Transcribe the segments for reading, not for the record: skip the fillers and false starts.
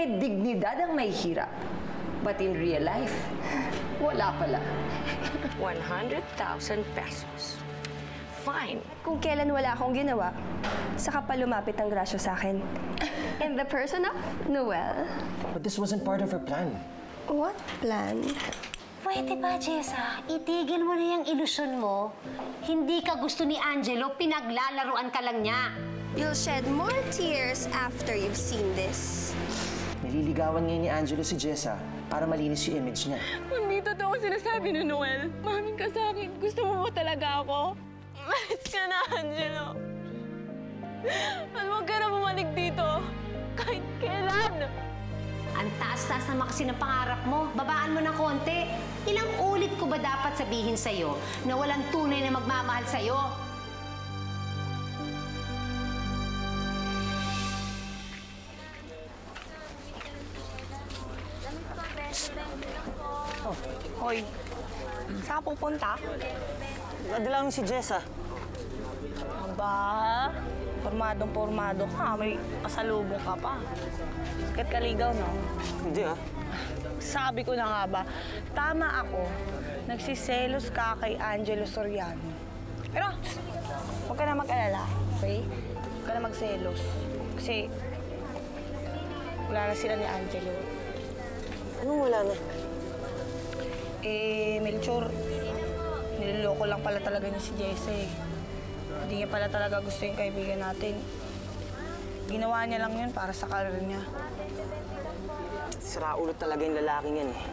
may dignidad ang may hirap. But in real life, wala pala. 100,000 pesos. Fine. Kung kailan wala akong ginawa, saka pa lumapit ang grasyo sa akin. In the person of Noel. But this wasn't part of her plan. What plan? Pwede ba, Jessa? Itigil mo na yung ilusyon mo. Hindi ka gusto ni Angelo, pinaglalaruan ka lang niya. You'll shed more tears after you've seen this. Nililigawan ngayon ni Angelo si Jessa para malinis yung image niya. Hindi totoo sinasabi ni Noel. Mamin ka sa akin. Gusto mo ba talaga ako? Malis ka na, Angelo. At huwag ka na bumalik dito. Kahit kailan. Ang taas-taas naman kasi ng pangarap mo. Babaan mo ng konti. Ilang ulit ko ba dapat sabihin sa'yo na walang tunay na magmamahal sa'yo? Hoy, saan ka pupunta? Nadala mo si Jessa. Aba, pormadong-pormado ka. May pasalubong ka pa. Sikat kaligaw, no? Hindi ah. Sabi ko na nga ba, tama ako. Nagsiselos ka kay Angelo Soriano. Pero, huwag ka na mag-alala, okay? Huwag ka na magselos. Kasi, wala na sila ni Angelo. Anong wala na? Melchor, niloloko lang pala talaga niya si Jesse. Hindi niya pala talaga gusto yung kaibigan natin. Ginawa niya lang yun para sa karir niya. Siraulo talaga yung lalaking yan eh.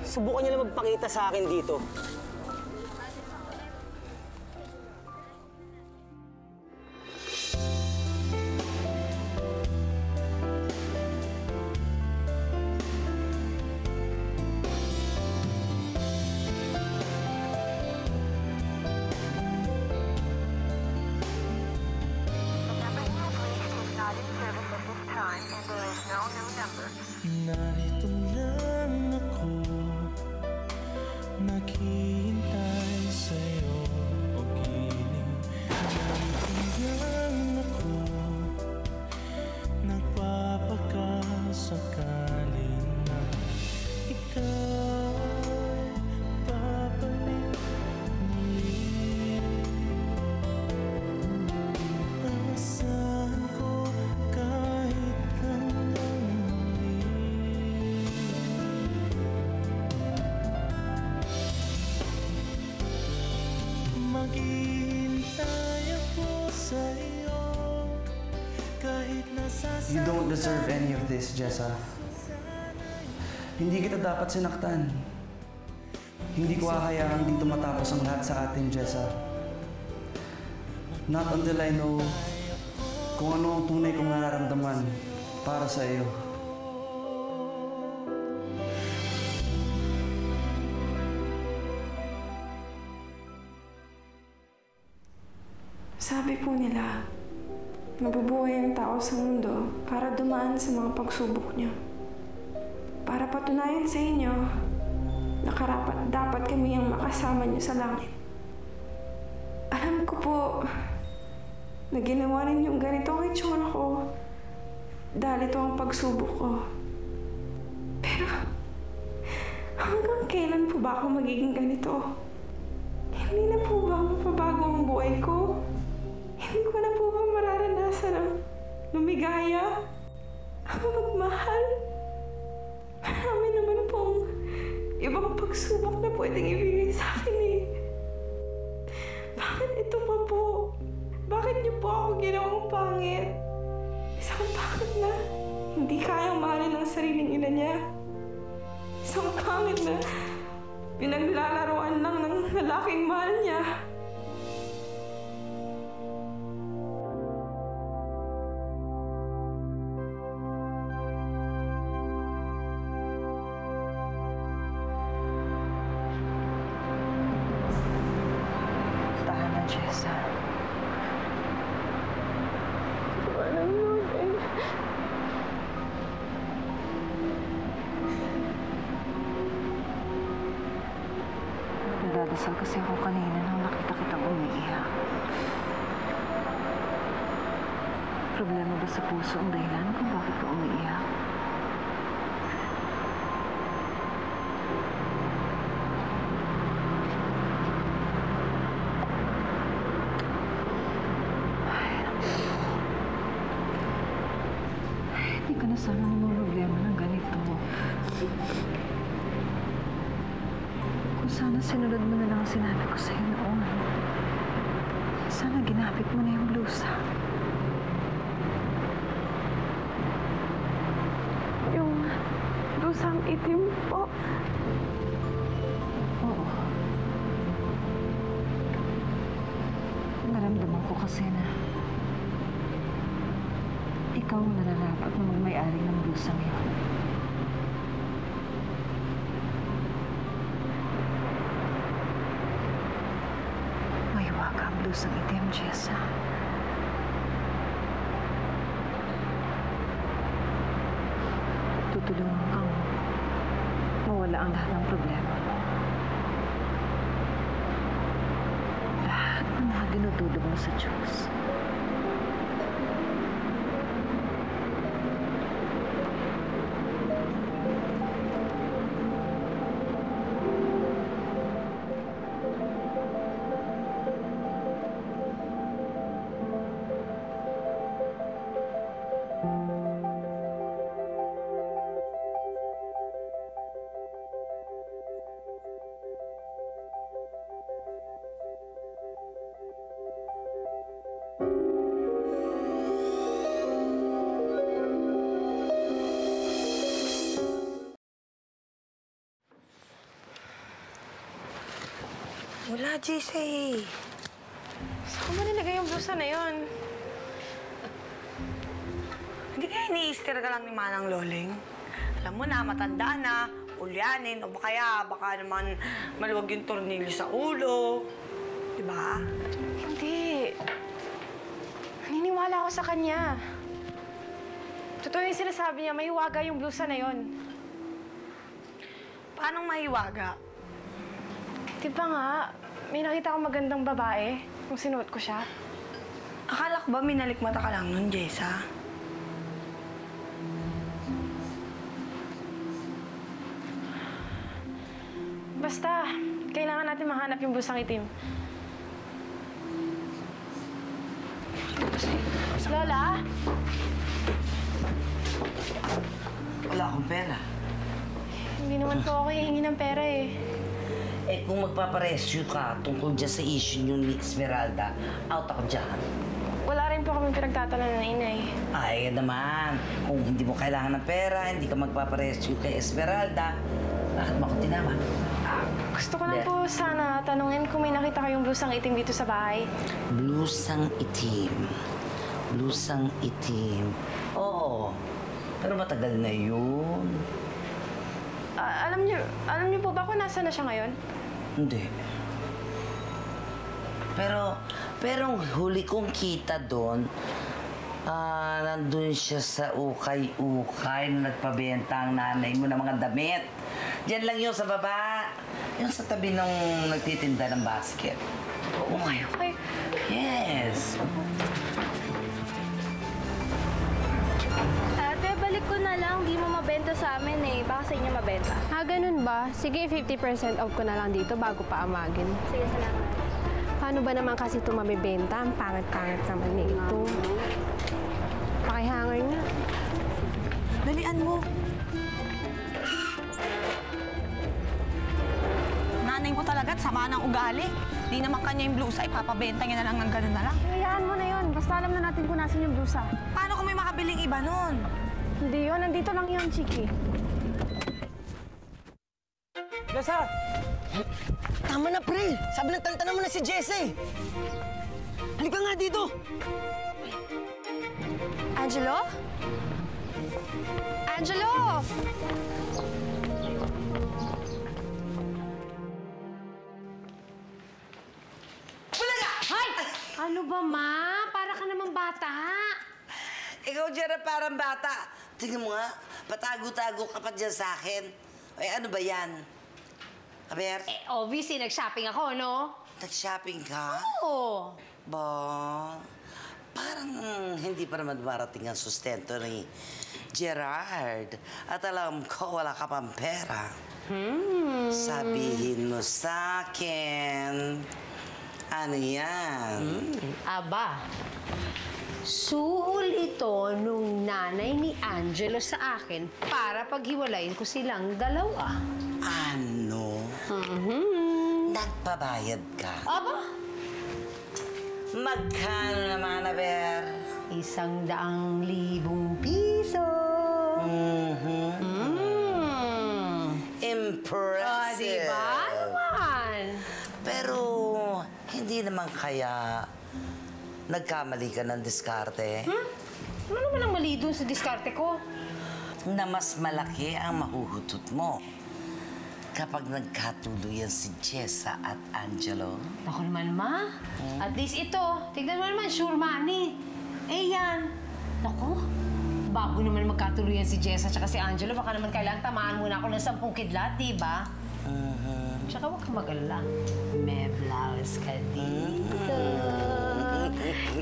Subukan niya lang magpakita sa akin dito. Narito lang ako, naghihintay sa'yo o giling. Narito lang ako, nagpapakasakaling na ikaw babalik muli. Asahan ko kahit hanggang maghihintay ako sa'yo kahit nasasaktan. You don't deserve any of this, Jessa. Hindi kita dapat sinaktan. Hindi ko hahayaan dito matapos ang lahat sa atin, Jessa. Not until I know kung ano ang tunay kong nararamdaman para sa iyo. Sabi po nila, mabubuhay ang tao sa mundo para dumaan sa mga pagsubok niya. Para patunayan sa inyo na karapat-dapat kami ang makasama niyo sa langit. Alam ko po na ginawa ninyong ganito kay Chona ko dahil ito ang pagsubok ko. Pero hanggang kailan po ba ako magiging ganito? Hindi na po ba mapabago ang buhay ko? Hindi ko na po ba mararanasan ang lumigaya? Ang magmahal? Marami naman pong ibang pagsubok na pwedeng ibigay sa akin eh. Bakit ito pa po? Bakit niyo po ako ginawang pangit? Isang pangit na hindi kayang mahalin ang sariling ina niya. Isang pangit na pinaglalaroan lang ng lalaking mahal niya. Tahan na, Jessa. Walang lugay. Nagdadasal kasi ako kanina nang nakita kitang umiiyak. Problema ba sa puso ang dahilan kung bakit ka umiiyak? sana naman problema ng ganito. Kung sana sinunod mo na lang ang sinabi ko sa'yo noon. Sana ginapit mo na yung blusa. Yung blusang itim po. Oo. Naramdaman ko kasi na ikaw ang nararapat na magmay-ari ng blusang yun. Mahiwaga ang blusang itim, Jessa. Tutulungan kang mawala ang lahat ng problema mo. Lahat ng mga dinudulog mo sa Diyos. Wala, JC. Saan ko ba nilagay yung blusa na yon? Hindi kaya ni-easter ka lang ni Manang Loling? Alam mo na, matanda na, ulyanin, o baka naman maluwag yung tornilyo sa ulo. Diba? Hindi. Naniniwala ako sa kanya. Totoo yung sinasabi niya, mahiwaga yung blusa na yon. Paano mahiwaga? Di ba nga, may nakita akong magandang babae nung sinuot ko siya. Akala ko ba minalikmata ka lang nun, Jessa? Basta, kailangan natin mahanap yung blusang itim. Lola? Wala akong pera. Hindi naman po ako hihingi ng pera eh. Eh kung magpaparescue ka tungkol dyan sa issue nyo ni Esmeralda, out ako dyan. Wala rin po kami pinagtatanan ng inay. Ay, naman. Kung hindi mo kailangan ng pera, hindi ka magpaparescue kay Esmeralda, bakit mo ako tinama? Gusto ko lang po sana tanungin kung may nakita kayong blusang itim dito sa bahay. Blusang itim. Blusang itim. Oo. Pero matagal na yun. Alam niyo po ba kung nasa na siya ngayon? Hindi. Pero ang huli kong kita doon, nandun siya sa ukay-ukay na nagpabenta ang nanay mo ng mga damit. Diyan lang yun sa baba. Yung sa tabi ng nagtitinda ng basket. Oo, Okay. Yes. Ate, balik ko na lang. Di mo mabenta sa amin eh. Baka sa inyo mabenta. Ganun ba? Sige, 50% off ko na lang dito bago pa amagin. Sige, salamat. Paano ba naman kasi ito mabibenta? Ang pangit-pangit naman nito. Pakihanger niya. Dalian mo. Nanay mo talaga at sama ng ugali. Di naman kanya yung blusa, ipapabenta niya na lang ng ganun na lang. Hayaan mo na yun. Basta alam na natin kung nasan yung blusa. Paano kung may makabiling iba nun? Hindi yun. Nandito lang yung chiki. Jessa! Tama na, pre! Sabi ng tantanan mo na si Jesse! Halika nga dito! Angelo? Angelo! Ano ba, Ma? Para ka namang bata. Ikaw dyan parang bata. Tingnan mo nga, patago-tago ka pa dyan sa akin. Ay, ano ba yan? Aber? Obviously, nag-shopping ako, no? Nag-shopping ka? Oo. Ba, parang hindi pa naman marating ang sustento ni Gerard. At alam ko, wala ka pang pera. Sabihin mo sa akin, ano yan? Aba, Suhol ito nung nanay ni Angelo sa akin para paghiwalayin ko silang dalawa. Ano? Nagpabayad ka? Aba? Magkano naman, Aber? 100,000 piso. Impressive. Diba naman? Pero, hindi naman kaya nagkamali ka ng diskarte? Ano naman ang mali dun sa diskarte ko? Na mas malaki ang mahuhutot mo kapag nagkatuluyan si Jessa at Angelo. Ako naman, Ma. At least ito, tignan mo naman, sure money. Eh yan. Naku, bago naman magkatuluyan si Jessa at si Angelo, baka naman kailangan tamaan muna ako ng 10 kidlat, di ba? Tsaka huwag kang mag-alala. May blouse ka dito.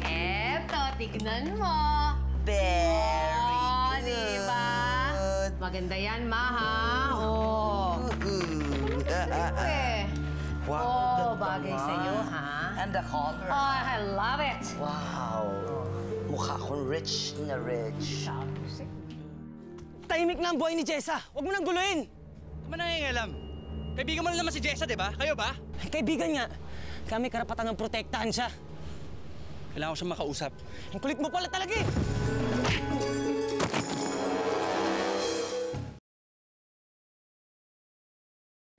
Eto, tignan mo. Very good. Diba? Maganda yan, Ma, ha? Oh. Wow, bagay sa'yo, ha? And the color. Oh, I love it. Wow. Mukha akong rich na rich. Tahimik na ang buhay ni Jessa. Huwag mo nang guluhin. Naman nangingialam. Kaibigan mo lang naman si Jessa, di ba? Kayo ba? Kaibigan nga. Kami karapatan ng protektahan siya. Kailangan ko siya makausap. Ang kulit mo pala talaga eh.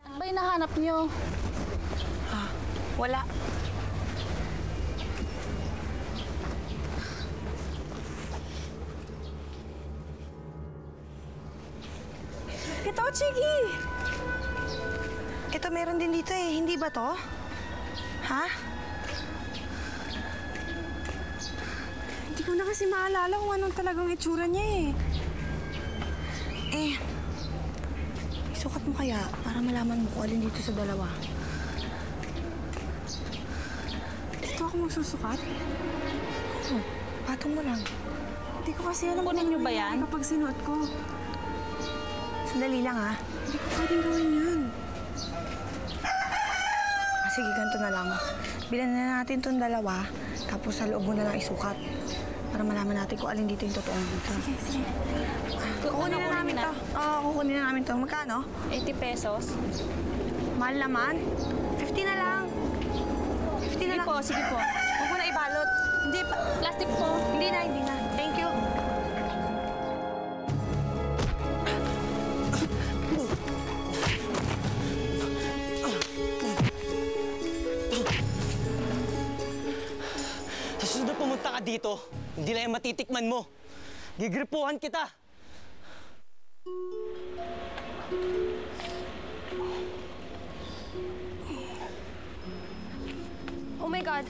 Ano ba hinahanap niyo? Wala. Ito, Chigi! Ito, meron din dito eh. Hindi ba to? Ha? Hindi ko na kasi maalala kung anong talagang itsura niya eh. Isukat mo kaya para malaman mo kung alin dito sa dalawa. Dito ako magsusukat? Patong mo lang. Hindi ko kasi alam kung ano yan kapag sinuot ko. Sandali lang, ha? Hindi ko pwedeng gawin yun. Sige, ganito na lang. Bilan na natin itong dalawa, tapos sa loob mo na lang isukat. Para malaman natin kung alin dito yung totoong bulsa. Sige. Kukunin na namin to. Oo, kukunin na namin to. Magkano? 80 pesos. Mahal naman. 50 na lang. 50 na lang. Sige po. Huwag mo na ibalot. Hindi, plastic po. Hindi na. Thank you. Sa susunod na pumunta ka dito, hindi lang yung matitikman mo. Gigripuhan kita. Oh my God.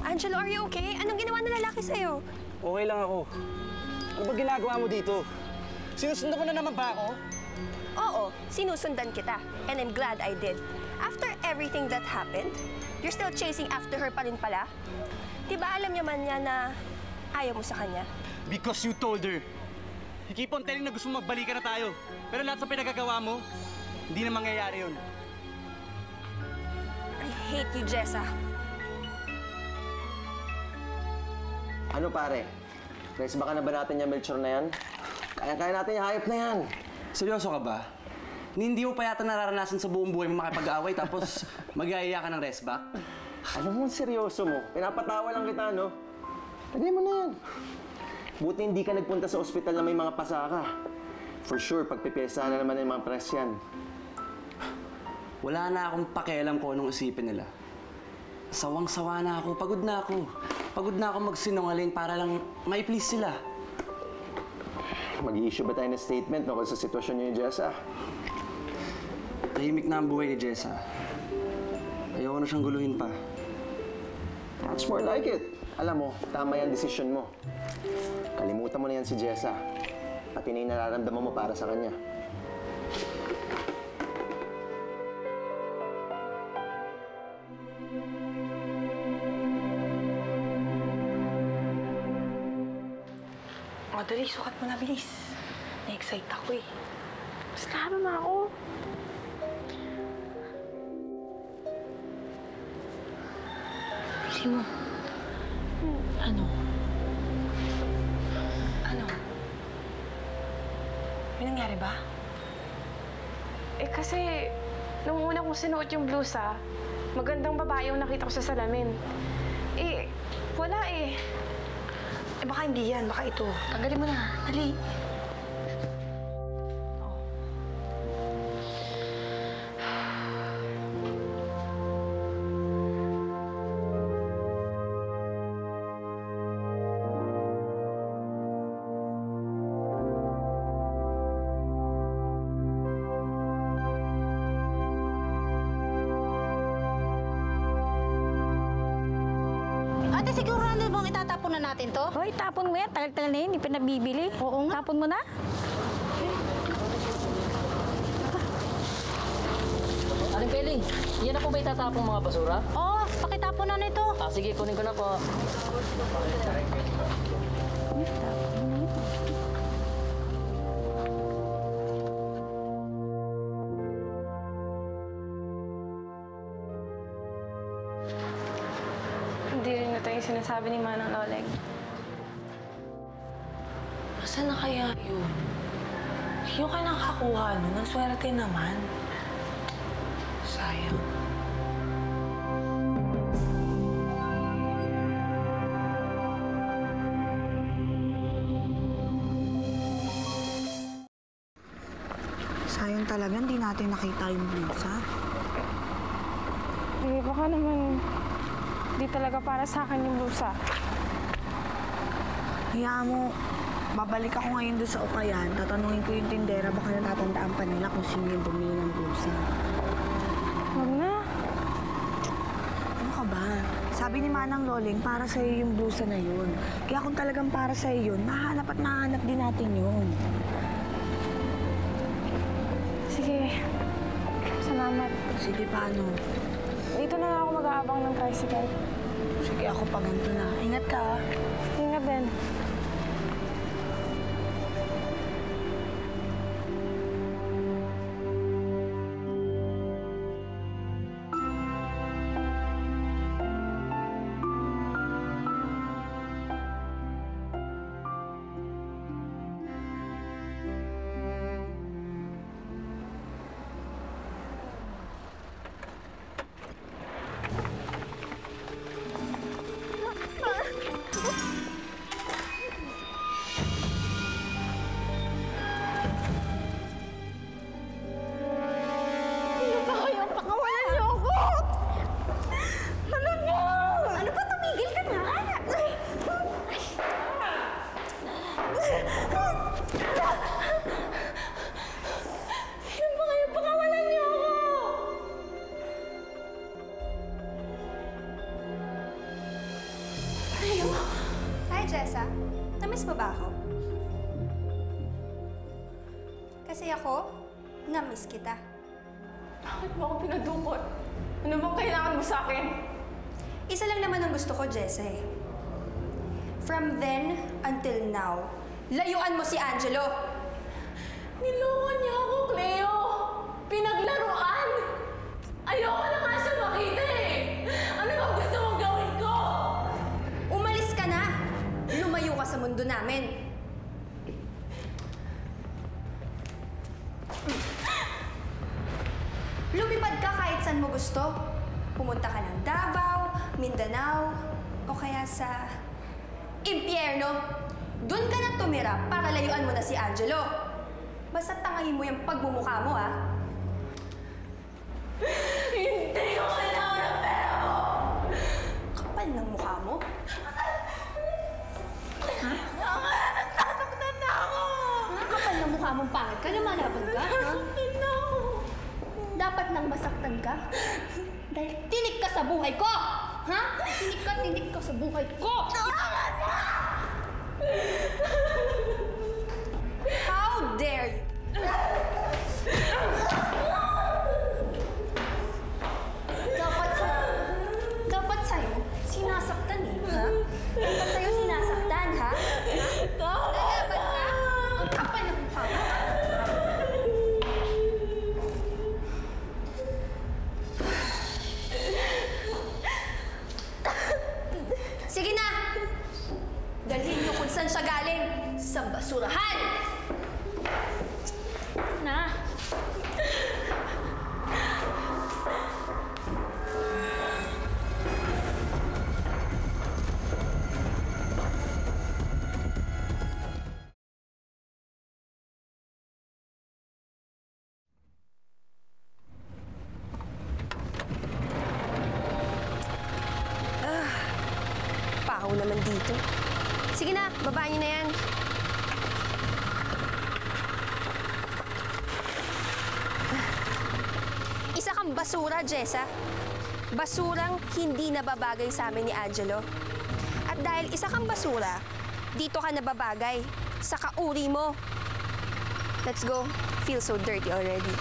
Angelo, are you okay? Anong ginawa ng lalaki sa'yo? Okay lang ako. Ano ba ginagawa mo dito? Sinusundan mo na naman ba ako? Oo, sinusundan kita. And I'm glad I did. After everything that happened, you're still chasing after her pa rin pala? Di ba alam niya man niya na ayaw mo sa kanya? Because you told her. You keep on telling na gusto mo magbalikan na tayo. Pero lahat sa pinagagawa mo, hindi na mangyayari yun. I hate you, Jessa. Ano pare? Guys, baka na ba natin yung Melchor na yan? Kaya natin yung hayop na yan. Seryoso ka ba? Hindi mo pa yata nararanasan sa buong buhay mo makipag-away tapos mag-iaya ka ng resback? Ano mo, seryoso mo? Pinapatawa lang kita, no? Lagay mo na yan. Buti hindi ka nagpunta sa ospital na may mga pasaka. For sure, pagpipesa na naman yung mga press yan. Wala na akong pakialam kung anong isipin nila. Sawang-sawa na ako, pagod na ako. Pagod na ako magsinungaling para lang mai-please sila. Mag-i-issue ba tayo ng statement tungkol sa sitwasyon niyo ni Jessa? Tahimik na ang buhay ni Jessa. Ayoko na siyang guluhin pa. That's more like it. Alam mo, tama yung desisyon mo. Kalimutan mo na yan si Jessa. Pati na yung nararamdaman mo para sa kanya. O, dali, sukat mo na, bilis. Na-excite ako eh. Basta ano na ako. Bilisin mo. Ano? nangyari ba? Eh kasi, nung una kong sinuot yung blusa, magandang babae yung nakita ko sa salamin. Eh, wala eh. Eh baka hindi yan, baka ito. Tanggalin mo na. Dali. Ate, sigurado bang itatapon na natin to? Hoy, tapon mo yan. Tagal-tagal na yun. Hindi pinabibili. Oo nga. Tapon mo na. Aling Peling, yan na po ba itatapong mga basura? Oo, pakitapon na nito. Sige, kunin ko na po. Hindi rin ito yung sinasabi ni Manang Loleng. Nasaan na kaya yun? Yung ka nakakuha nun, ang swerte naman. Sayang. Sayang talaga, hindi natin nakita yung blusa. Eh, baka naman di talaga para sa akin yung blusa. Hayaan mo, babalik ako ngayon doon sa Ukayan. Tatanungin ko yung tindera, baka natatandaan pa nila kung sino yung bumili ng blusa. Huwag na. Ano ka ba? Sabi ni Manang Loleng, para sa'yo yung blusa na yun. Kaya kung talagang para sa'yo yun, mahanap at mahanap din natin yun. Sige. Salamat. Sige, paano? Dito na lang ako mag-aabang ng tricycle. Sige, ako pa ganito na. Ingat ka, ah. Ingat din. Hi, Jessa. Namiss mo ba ako? Kasi ako, namiss kita. Bakit mo ako pinadukot? Ano bang kailangan mo sa akin? Isa lang naman ang gusto ko, Jessa eh. From then until now, layuan mo si Angelo. Niloko niya ako, Cleo! Pinaglaruan! Ayoko na nga siya makita eh! Ano bang gusto mong gawin ko? Umalis ka na! Lumayo ka sa mundo namin. Lumipad ka kahit saan mo gusto. Pumunta ka ng Davao, Mindanao, o kaya sa impyerno. Doon ka na tumira para layuan mo na si Angelo. Basta tangahin mo yung pagmumukha mo, ah. Hindi ko kailangan ng pera mo! Kapal ng mukha mo. Ha? Nasasaktan na ako! Kapal ng mukha mong pangit ka, lumalaban ka, ha? Nasasaktan na ako! Dapat nang masaktan ka. Dahil tinik ka sa buhay ko! Ha? Tinik ka sa buhay ko! Tama na! How dare you! Dapat sa'yo, sinasaktan eh, ha? Dapat sa'yo sinasaktan, ha? Lalaban ka? Ang kapal ng mukha mo. Sige na! Dalhin niyo kung saan siya galing. Sa basurahan! baho naman dito. Sige na, baba niyo na yan. Isa kang basura, Jessa. Basurang hindi nababagay sa amin ni Angelo. At dahil isa kang basura, dito ka nababagay sa kauri mo. Let's go. Feel so dirty already.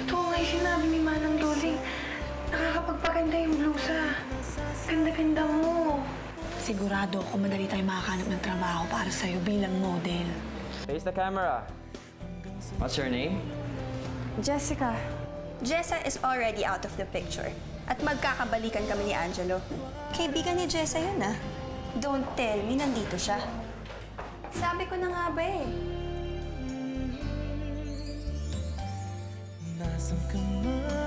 Totoo nga yung sinabi ni Manang Doling. Nakakapagpaganda yung blusa. Ganda-ganda mo. Sigurado ako madali tayo makakanap ng trabaho para sa'yo bilang model. Face the camera. What's your name? Jessica. Jessa is already out of the picture. At magkakabalikan kami ni Angelo. Kaibigan ni Jessa yun, ah. Don't tell me nandito siya. Sabi ko na nga ba eh. Nasaan ka man?